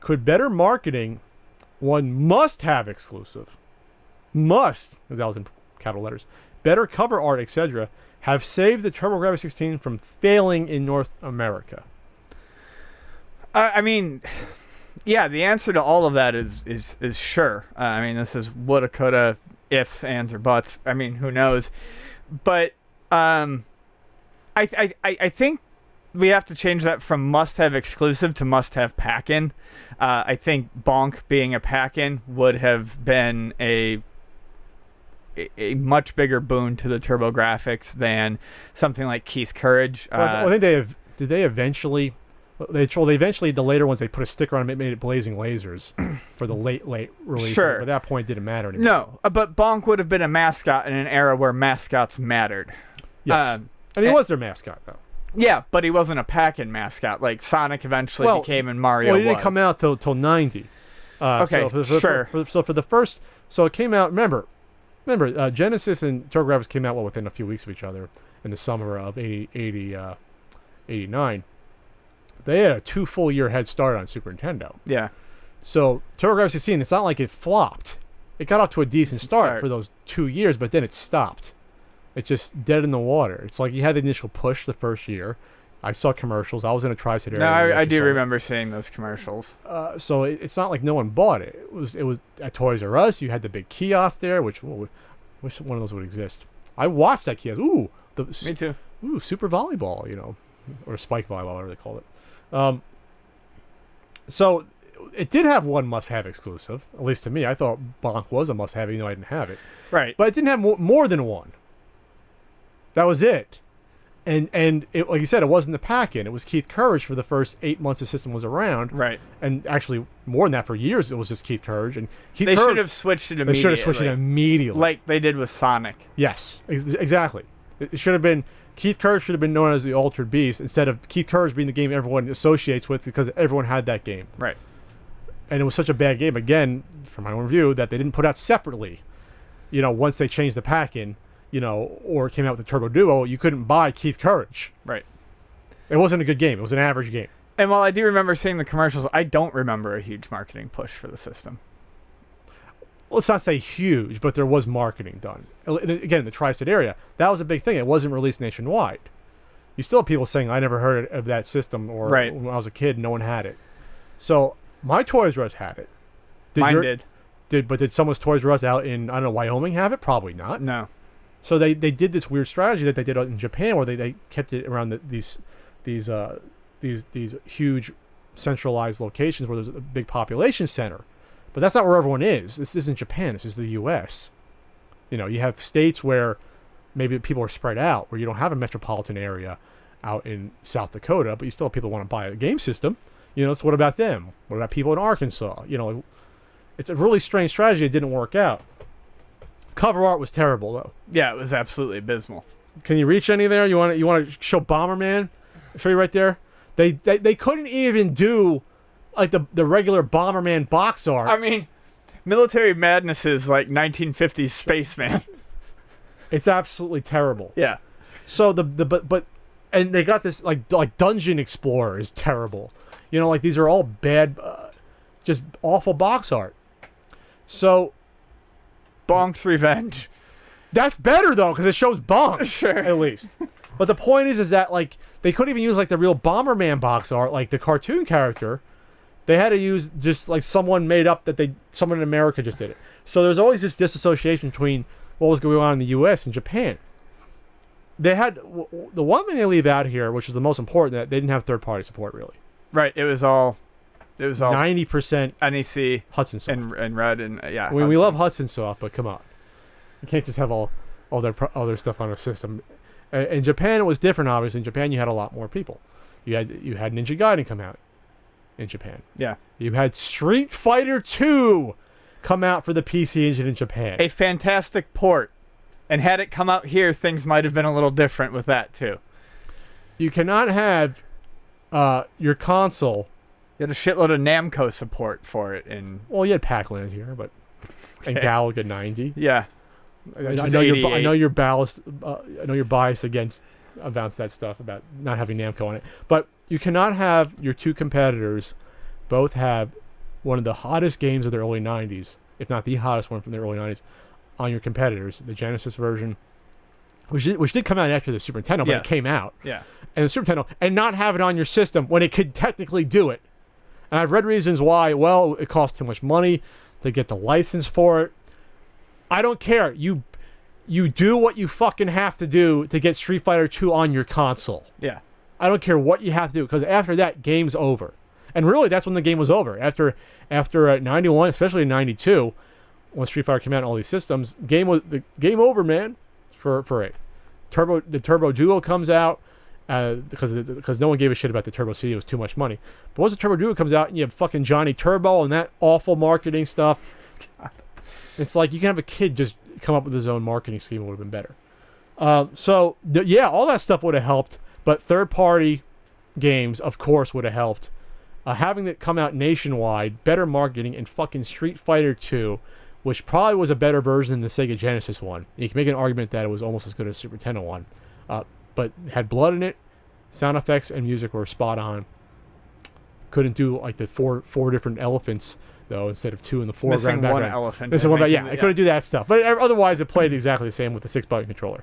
Could better marketing, one must-have exclusive, must, because that was in capital letters, better cover art, etc., have saved the TurboGrafx-16 from failing in North America? I mean, yeah, the answer to all of that is sure. I mean, this is woulda, coulda, ifs, ands, or buts. I mean, who knows? But I think we have to change that from must-have exclusive to must-have pack-in. I think Bonk being a pack-in would have been a much bigger boon to the TurboGrafx than something like Keith Courage. I think did they eventually... They eventually, the later ones, they put a sticker on it, made it blazing lasers for the late release. Sure. But at that point, it didn't matter anymore. No, but Bonk would have been a mascot in an era where mascots mattered. Yes. And he was their mascot, though. Yeah, but he wasn't a pack-in mascot like Sonic eventually became and Mario he didn't come out till 90. Okay, sure. So for the first... So it came out... Remember, Genesis and TurboGrafx came out, within a few weeks of each other in the summer of 89. They had a 2 full year head start on Super Nintendo. Yeah. So TurboGrafx-16, it's not like it flopped. It got off to a decent start for those 2 years, but then it stopped. It's just dead in the water. It's like you had the initial push the first year. I saw commercials. I was in a tri-state area. No, I do remember seeing those commercials. So it's not like no one bought it. It was at Toys R Us. You had the big kiosk there, which one of those would exist. I watched that kiosk. Ooh, me too. Ooh, Super Volleyball, or Spike Volleyball, whatever they call it. So it did have one must-have exclusive, at least to me. I thought Bonk was a must-have, even though I didn't have it. Right. But it didn't have more than one. That was it. And it, like you said, it wasn't the pack-in. It was Keith Courage for the first 8 months the system was around. Right. And actually, more than that, for years, it was just Keith Courage. And Keith They Courage, should have switched it immediately. They should have switched it immediately. Like they did with Sonic. Yes, exactly. It should have been... Keith Courage should have been known as the Altered Beast instead of Keith Courage being the game everyone associates with, because everyone had that game. Right. And it was such a bad game, again, from my own view, that they didn't put out separately. Once they changed the pack-in, or came out with the Turbo Duo, you couldn't buy Keith Courage. Right. It wasn't a good game. It was an average game. And while I do remember seeing the commercials, I don't remember a huge marketing push for the system. Let's not say huge, but there was marketing done. Again, in the tri-state area, that was a big thing. It wasn't released nationwide. You still have people saying, I never heard of that system, or when I was a kid, no one had it. So my Toys R Us had it. Mine did. But did someone's Toys R Us out in, I don't know, Wyoming have it? Probably not. No. So they did this weird strategy that they did in Japan, where they kept it around these huge centralized locations where there's a big population center. But that's not where everyone is. This isn't Japan. This is the U.S. You have states where maybe people are spread out, where you don't have a metropolitan area out in South Dakota, but you still have people who want to buy a game system. So what about them? What about people in Arkansas? It's a really strange strategy. It didn't work out. Cover art was terrible, though. Yeah, it was absolutely abysmal. Can you reach any there? You want to show Bomberman? I'll show you right there. They couldn't even do like the regular Bomberman box art. I mean, Military Madness is like 1950s Spaceman. It's absolutely terrible. Yeah. So and they got this like Dungeon Explorer is terrible. These are all bad, just awful box art. So Bonk's Revenge. That's better though, because it shows Bonk. Sure. At least. But the point is that they couldn't even use the real Bomberman box art, like the cartoon character. They had to use just someone made up someone in America just did it. So there's always this disassociation between what was going on in the U.S. and Japan. They had the one thing they leave out here, which is the most important, that they didn't have third-party support really. Right. It was all 90% NEC, Hudson Soft and Red, and yeah. We love Hudson Soft, but come on, you can't just have all their stuff on a system. In Japan, it was different. Obviously, in Japan, you had a lot more people. You had Ninja Gaiden come out in Japan. Yeah. You had Street Fighter 2 come out for the PC Engine in Japan. A fantastic port. And had it come out here, things might have been a little different with that too. You cannot have your console. You had a shitload of Namco support for it. Well, you had Pac-Land here, but and Galaga 90. Yeah. I know you're biased against that stuff about not having Namco on it, but you cannot have your two competitors both have one of the hottest games of the early 90s, if not the hottest one from the early 90s, on your competitors, the Genesis version, which did come out after the Super Nintendo, but Yes. it came out. Yeah. And the Super Nintendo, and not have it on your system when it could technically do it. And I've read reasons why. Well, it costs too much money to get the license for it. I don't care. You do what you fucking have to do to get Street Fighter 2 on your console. Yeah. I don't care what you have to do, because after that, game's over. And really, that's when the game was over. After 91, especially in 92, when Street Fighter came out on all these systems, the game over, man. For it. The Turbo Duo comes out because no one gave a shit about the Turbo CD. It was too much money. But once the Turbo Duo comes out and you have fucking Johnny Turbo and that awful marketing stuff, it's like you can have a kid just come up with his own marketing scheme. It would have been better. Yeah, all that stuff would have helped. But third-party games, of course, would have helped. Having it come out nationwide, better marketing, and fucking Street Fighter 2, which probably was a better version than the Sega Genesis one. You can make an argument that it was almost as good as the Super Nintendo one. But had blood in it, sound effects and music were spot on. Couldn't do like the four different elephants, though, instead of two in the foreground. Missing one background. elephant. Missing one, I couldn't do that stuff. But otherwise, it played exactly the same with the 6-button controller.